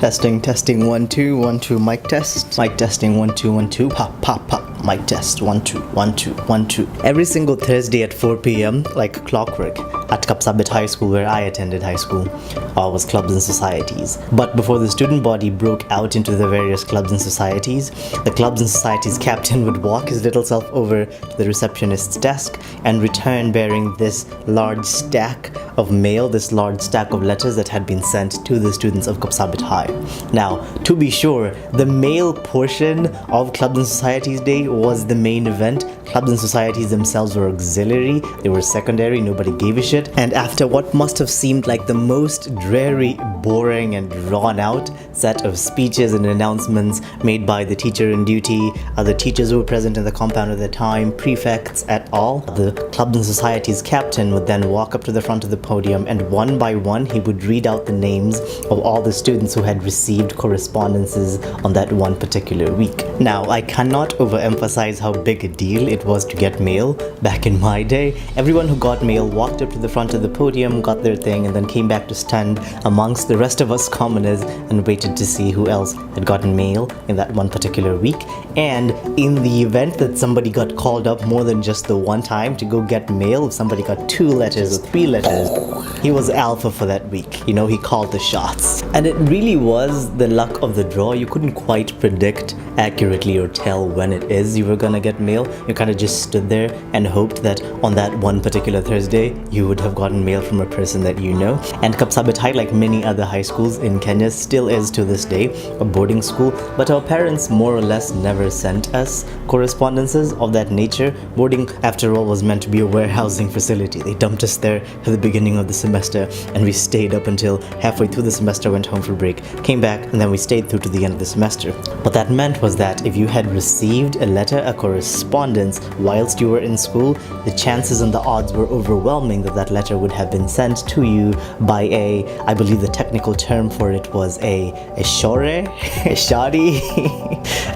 Testing 1 2 1 2 mic test. Mic testing 1 2 1 2 pop pop pop. Mic test 1 2 1 2 1 2. Every single Thursday at 4 p.m. like clockwork at Kapsabet High School, where I attended high school, was clubs and societies. But before the student body broke out into the various clubs and societies, the clubs and societies captain would walk his little self over to the receptionist's desk and return bearing this large stack of mail, this large stack of letters that had been sent to the students of Kapsabet High. Now, to be sure, the mail portion of clubs and societies day was the main event. Clubs and societies themselves were auxiliary, they were secondary, nobody gave a shit. And after what must have seemed like the most dreary, boring and drawn out set of speeches and announcements made by the teacher in duty, other teachers who were present in the compound at the time, prefects et al., the clubs and societies captain would then walk up to the front of the podium and one by one he would read out the names of all the students who had received correspondences on that one particular week. Now, I cannot overemphasize how big a deal it was to get mail back in my day. Everyone who got mail walked up to the front of the podium, got their thing, and then came back to stand amongst the rest of us commoners and waited to see who else had gotten mail in that one particular week. And in the event that somebody got called up more than just the one time to go get mail, if somebody got 2 letters or 3 letters, he was alpha for that week. You know, he called the shots. And it really was the luck of the draw. You couldn't quite predict accurately or tell when it is you were gonna get mail. You kind of just stood there and hoped that on that one particular Thursday you would have gotten mail from a person that you know. And Kapsabet High, like many other high schools in Kenya, still is to this day a boarding school, but our parents more or less never sent us correspondences of that nature. Boarding, after all, was meant to be a warehousing facility. They dumped us there at the beginning of the semester and we stayed up until halfway through the semester, went home for break, came back, and then we stayed through to the end of the semester. What that meant was that if you had received a letter, a correspondence whilst you were in school, the chances and the odds were overwhelming that that letter would have been sent to you by I believe the technical term for it was a shore, a shawty,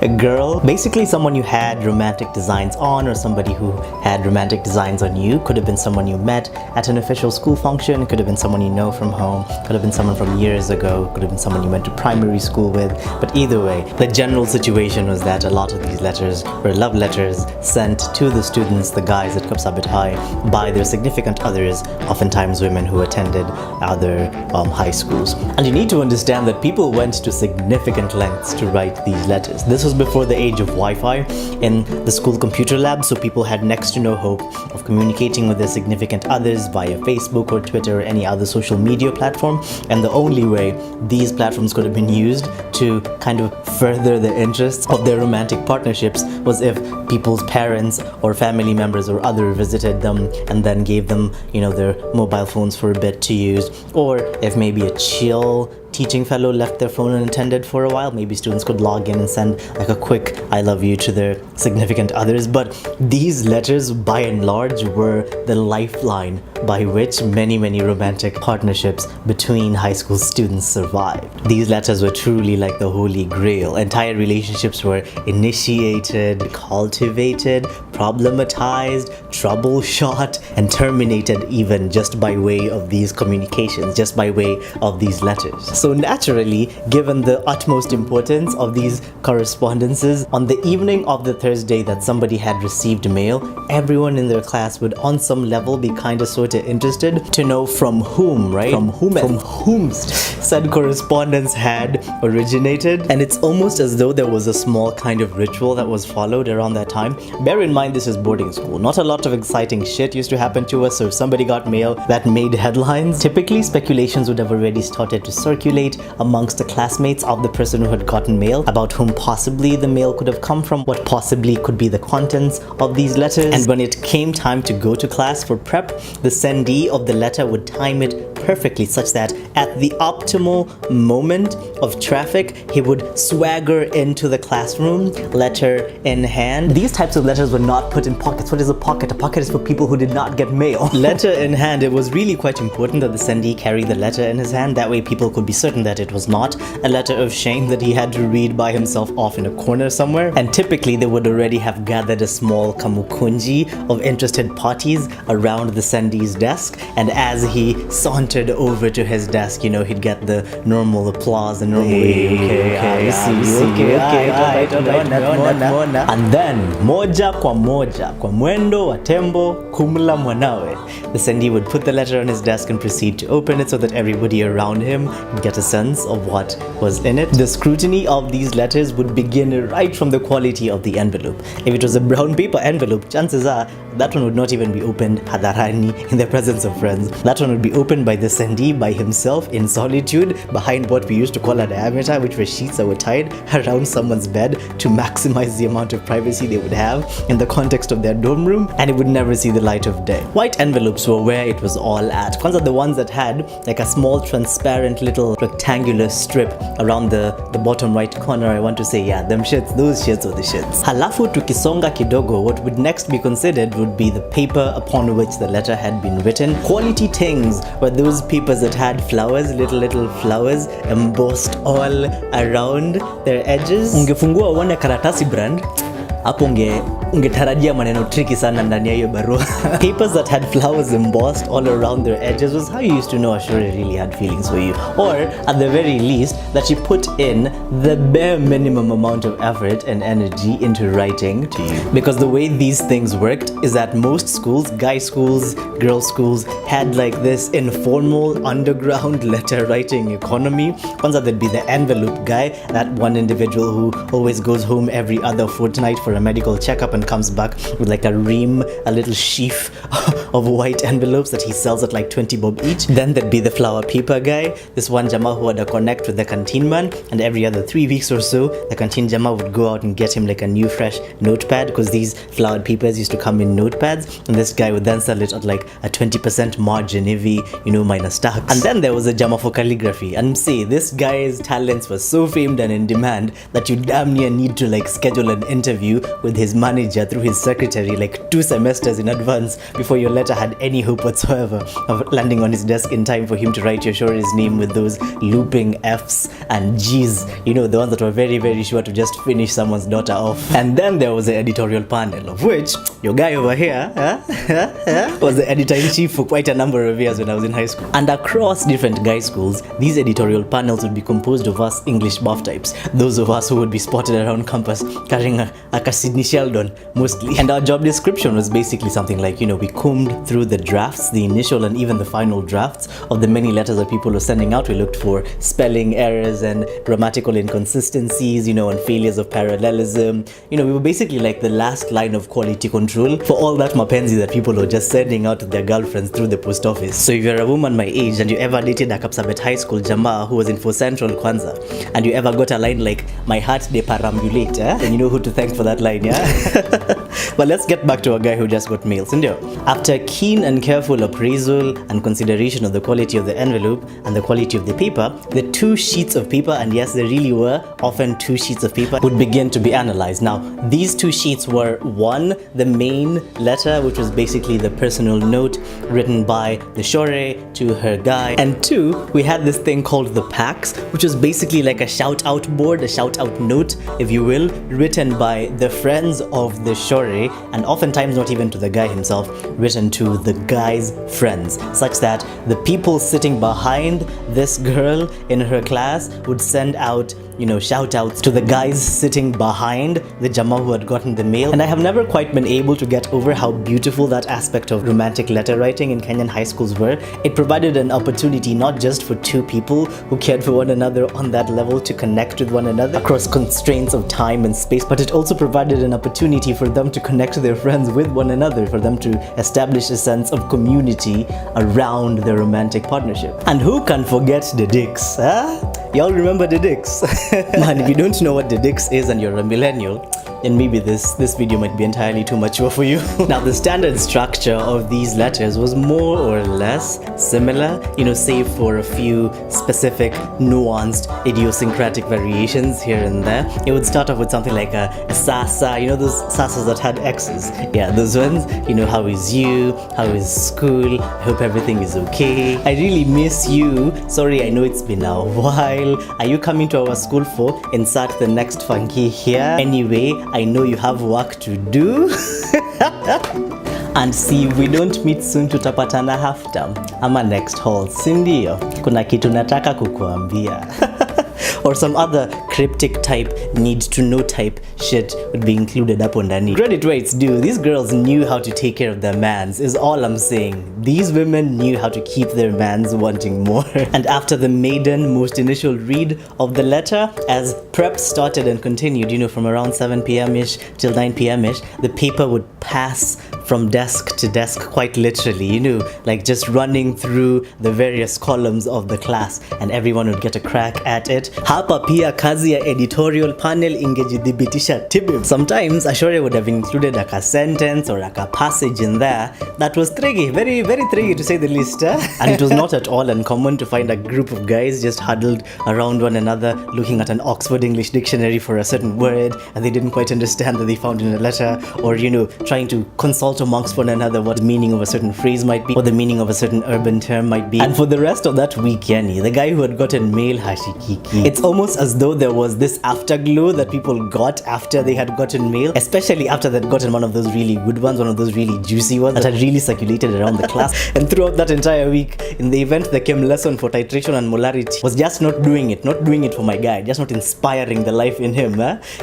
a girl, basically someone you had romantic designs on, or somebody who had romantic designs on you. Could have been someone you met at an official school function, could have been someone you know from home, could have been someone from years ago, could have been someone you went to primary school with. But either way, the general situation was that a lot of these letters were love letters sent to the students, the guys at Kapsabet High, by their significant others, oftentimes women who attended other high schools. And you need to understand that people went to significant lengths to write these letters. This was before the age of Wi-Fi in the school computer lab, so people had next to no hope of communicating with their significant others via Facebook or Twitter or any other social media platform. And the only way these platforms could have been used to kind of further the interests of their romantic partnerships was if people's parents or family members or other visited them and then gave them, you know, their mobile phones for a bit to use, or if maybe a chill teaching fellow left their phone unattended for a while, maybe students could log in and send like a quick I love you to their significant others. But these letters by and large were the lifeline by which many romantic partnerships between high school students survived. These letters were truly like the holy grail. Entire relationships were initiated, cultivated, problematized, troubleshot, and terminated even just by way of these communications, just by way of these letters. So naturally, given the utmost importance of these correspondences, on the evening of the Thursday that somebody had received mail, everyone in their class would on some level be kind of sort of interested to know from whom, right? From whomst said correspondence had originated. And it's almost as though there was a small kind of ritual that was followed around that time. Bear in mind, this is boarding school. Not a lot of exciting shit used to happen to us, so if somebody got mail that made headlines, typically speculations would have already started to circulate amongst the classmates of the person who had gotten mail about whom possibly the mail could have come from, what possibly could be the contents of these letters. And when it came time to go to class for prep, the sendee of the letter would time it perfectly such that at the optimal moment of traffic, he would swagger into the classroom, letter in hand. These types of letters were not put in pockets. What is a pocket? A pocket is for people who did not get mail. Letter in hand. It was really quite important that the sendee carry the letter in his hand. That way people could be certain that it was not a letter of shame that he had to read by himself off in a corner somewhere. And typically they would already have gathered a small kamukunji of interested parties around the sendee's desk, and as he sauntered entered over to his desk, he'd get the normal applause and normal and then moja kwa mwendo wa tembo kumla mwanawe, the sendee would put the letter on his desk and proceed to open it so that everybody around him would get a sense of what was in it. The scrutiny of these letters would begin right from the quality of the envelope. If it was a brown paper envelope, chances are that one would not even be opened hadarani in the presence of friends. That one would be opened by the sendee by himself in solitude behind what we used to call a diameter, which were sheets that were tied around someone's bed to maximize the amount of privacy they would have in the context of their dorm room, and it would never see the light of day. White envelopes were where it was all at. Ones are the ones that had like a small transparent little rectangular strip around the bottom right corner. I want to say, yeah, them shits, those shits are the shits. Halafu tukisonga kidogo, what would next be considered would be the paper upon which the letter had been written. Quality things were those papers that had flowers, little flowers embossed all around their edges. Ungefungua uone karatasi brand, hapo ungetarajia maneno tricky sana ndani ya hiyo barua. Papers that had flowers embossed all around their edges was how you used to know Ashura really had feelings for you, or at the very least that she put in the bare minimum amount of effort and energy into writing to you. Because the way these things worked is that most schools, guy schools, girl schools, had like this informal underground letter writing economy. Kwanza there'd be the envelope guy, that one individual who always goes home every other fortnight for a medical checkup and comes back with like a ream, a little sheaf of white envelopes that he sells at like 20 bob each. Then there'd be the flower paper guy, this one jama who had a connect with the canteen man, and every other 3 weeks or so the canteen jama would go out and get him like a new fresh notepad, because these flowered papers used to come in notepads, and this guy would then sell it at like a 20% margin if he, minus tax. And then there was a jama for calligraphy, and see, this guy's talents were so famed and in demand that you damn near need to like schedule an interview with his manager through his secretary like 2 semesters in advance before your letter had any hope whatsoever of landing on his desk in time for him to write your Shore's name with those looping F's and G's, the ones that were very, very sure to just finish someone's daughter off. And then there was the editorial panel, of which your guy over here was the editor-in-chief for quite a number of years when I was in high school. And across different guy schools, these editorial panels would be composed of us English buff types, those of us who would be spotted around campus carrying a Sydney Sheldon mostly. And our job description was basically something like, we combed through the drafts, the initial and even the final drafts of the many letters that people were sending out. We looked for spelling errors and grammatical inconsistencies, and failures of parallelism. We were basically like the last line of quality control for all that mapenzi that people were just sending out to their girlfriends through the post office. So if you're a woman my age and you ever dated a Kapsabet High School jamaa who was in for Central Kwanza, and you ever got a line like, my heart they perambulate, then you know who to thank for that line, yeah? But let's get back to a guy who just got mail. Sindio, after keen and careful appraisal and consideration of the quality of the envelope and the quality of the paper, the 2 sheets of paper, and yes, there really were often 2 sheets of paper, would begin to be analyzed. Now, these 2 sheets were 1, the main letter, which was basically the personal note written by the Shore to her guy, and 2, we had this thing called the packs, which was basically like a shout-out board, a shout-out note, if you will, written by the friends of the Shore, and oftentimes not even to the guy himself, written to the guy's friends, such that the people sitting behind this girl in her class would send out shout outs to the guys sitting behind the jama who had gotten the mail. And I have never quite been able to get over how beautiful that aspect of romantic letter writing in Kenyan high schools were. It provided an opportunity not just for 2 people who cared for one another on that level to connect with one another across constraints of time and space, but it also provided an opportunity for them to connect their friends with one another, for them to establish a sense of community around their romantic partnership. And who can forget the dicks, Y'all remember the dicks? Man, if you don't know what the dicks is and you're a millennial, then maybe this video might be entirely too mature for you. Now, the standard structure of these letters was more or less similar, save for a few specific, nuanced, idiosyncratic variations here and there. It would start off with something like a sasa, those sasas that had X's. Yeah, those ones, how is you? How is school? I hope everything is okay. I really miss you. Sorry, I know it's been a while. Are you coming to our school for? Insert the next funky here. Anyway, I know you have work to do. And see, if we don't meet soon tutapatana half term ama next hall, sindio? Kuna kitu nataka kukuambia. Or some other cryptic type, need to know type shit would be included up underneath. Credit where it's due. These girls knew how to take care of their mans, is all I'm saying. These women knew how to keep their mans wanting more. And after the maiden, most initial read of the letter, as prep started and continued, you know, from around 7 p.m.-ish till 9 p.m.-ish, the paper would pass from desk to desk, quite literally, you know, like just running through the various columns of the class, and everyone would get a crack at it. Hapa pia kazi ya editorial panel ingejidhibitisha tibim. Sometimes Ashore would have included like a sentence or like a passage in there that was tricky, very, very tricky to say the least. And it was not at all uncommon to find a group of guys just huddled around one another looking at an Oxford English dictionary for a certain word, and they didn't quite understand that they found in a letter, or, you know, trying to consult amongst one another what the meaning of a certain phrase might be, what the meaning of a certain urban term might be. And for the rest of that week, yani, the guy who had gotten mail hashikiki, it's almost as though there was this afterglow that people got after they had gotten mail, especially after they'd gotten one of those really good ones, one of those really juicy ones that had really circulated around the class. And throughout that entire week, in the event the chem lesson for titration and molarity was just not doing it for my guy, just not inspiring the life in him.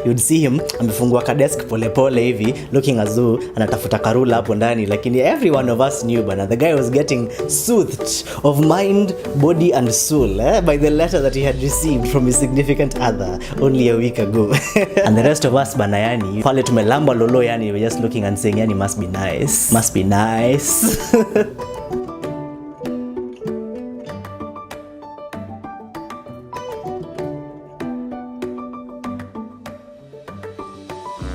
You'd see him amefungua kadesk pole pole hivi, looking as though anatafuta karula hapo ndani, lakini every one of us knew bana, the guy was getting soothed of mind, body and soul by the letter that he had received from his significant other only a week ago. And the rest of us bana, yani pale tumelamba lolo, yani we're just looking and saying, yani must be nice.